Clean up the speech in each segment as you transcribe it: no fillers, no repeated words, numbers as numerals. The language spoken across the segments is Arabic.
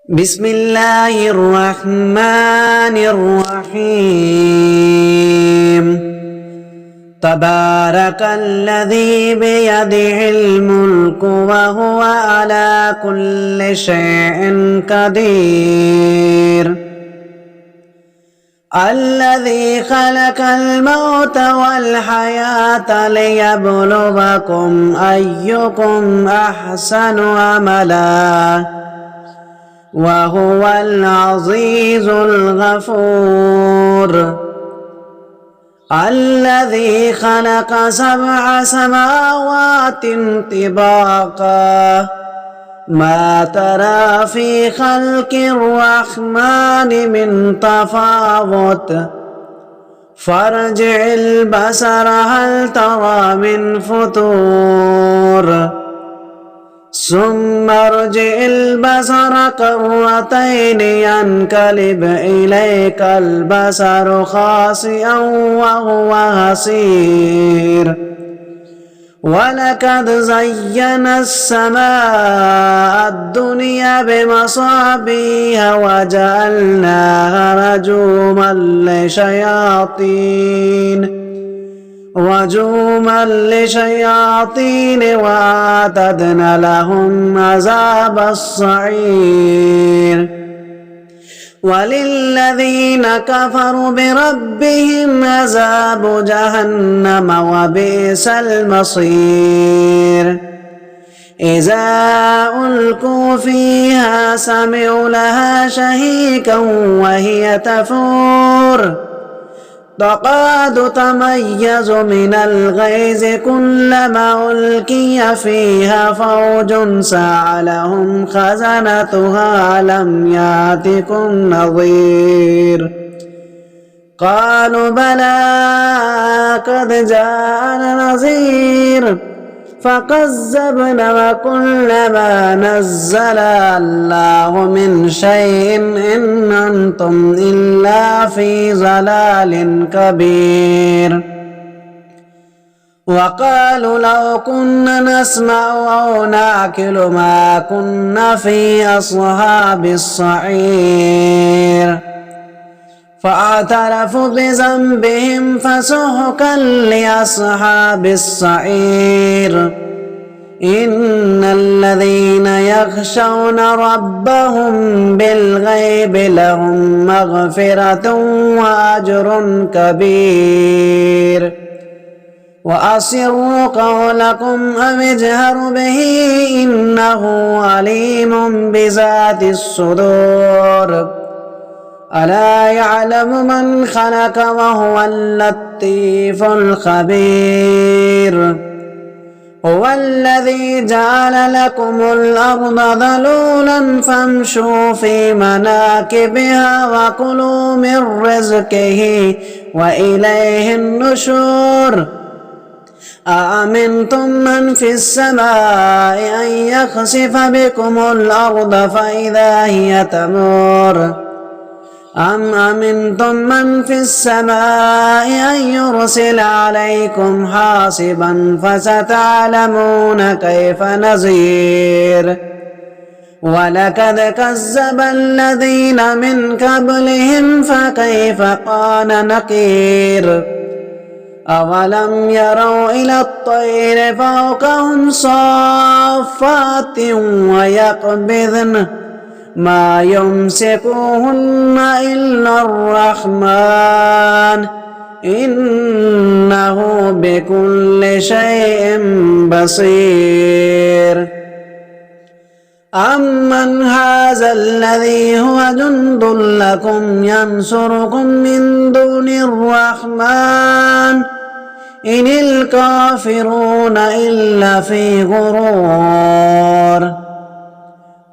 بسم الله الرحمن الرحيم تبارك الذي بيده الملك وهو على كل شيء قدير الذي خلق الموت والحياة ليبلوكم أيكم أحسن عملا وهو العزيز الغفور الذي خلق 7 سماوات طباقا ما ترى في خلق الرحمن من تفاوت فارجع البصر هل ترى من فطور ثم ارجع البصر كرتين ينقلب إليك البصر خاسئا وهو حسير ولقد زينا السماء الدنيا بمصابيح وجعلناها رجوما للشياطين وأعتدنا لهم عذاب السعير وللذين كفروا بربهم عذاب جهنم وبئس المصير إذا ألقوا فيها سمعوا لها شهيقا وهي تفور تكاد تميز من الغيظ كلما ألقي فيها فوج سألهم خزنتها ألم يأتكم نظير قالوا بلى قد جاءنا نذير فكذبنا وقلنا ما نزل الله من شيء إن أنتم إلا في ضلال كبير وقالوا لو كنا نسمع أو نعقل ما كنا في أصحاب السعير فاعترفوا بذنبهم فسحقا لأصحاب السعير إن الذين يخشون ربهم بالغيب لهم مغفرة وأجر كبير وأسروا قولكم أو اجهروا به إنه عليم بذات الصدور ألا يعلم من خلق وهو اللطيف الخبير هو الذي جعل لكم الأرض ذلولا فامشوا في مناكبها وكلوا من رزقه وإليه النشور أأمنتم من في السماء أن يخسف بكم الأرض فإذا هي تمور أم أمنتم من في السماء أن يرسل عليكم حاصبا فستعلمون كيف نذير ولقد كذب الذين من قبلهم فكيف كان نكير أولم يروا إلى الطير فوقهم صافات ويقبضن ما يمسكوهن إلا الرحمن إنه بكل شيء بصير أمن هذا الذي هو جند لكم ينصركم من دون الرحمن إن الكافرون إلا في غرور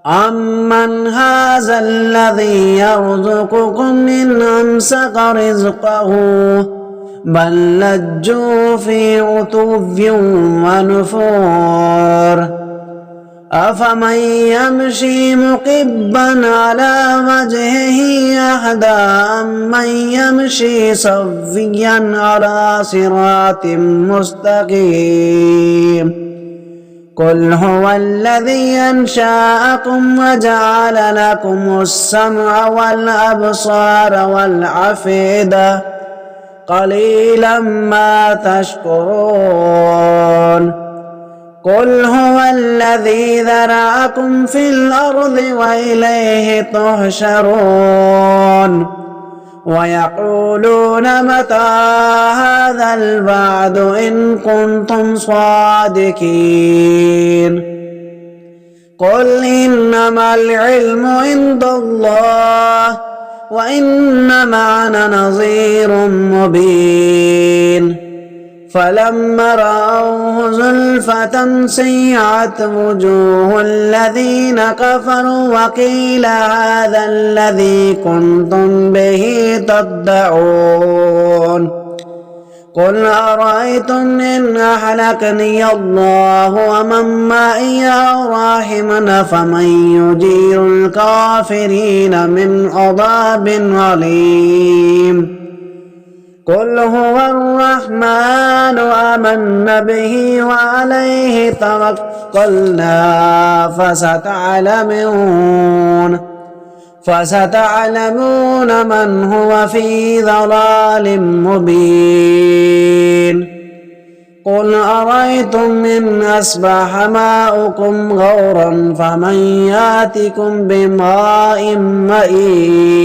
أمن هذا الذي يرزقكم إن أمسك رزقه بل لجوا في عتو ونفور أفمن يمشي مكبا على وجهه أهدى أمن يمشي سويا على صراط مستقيم قل هو الذي أنشأكم وجعل لكم السمع والأبصار والأفئدة قليلا ما تشكرون قل هو الذي ذرأكم في الأرض وإليه تحشرون ويقولون متى هذا الوعد إن كنتم صادقين قل إنما العلم عند الله وإنما أنا نذير مبين فلما رأوه زلفة سيئت وجوه الذين كفروا وقيل هذا الذي كنتم به تدعون قل أرأيتم إن أهلكني الله ومن معي أو راحمنا فمن يجير الكافرين من عذاب أليم قل هو الرحمن آمنا به وعليه توكلنا فستعلمون من هو في ضلال مبين قل أرأيتم إن أصبح ماؤكم غورا فمن يأتكم بماء معين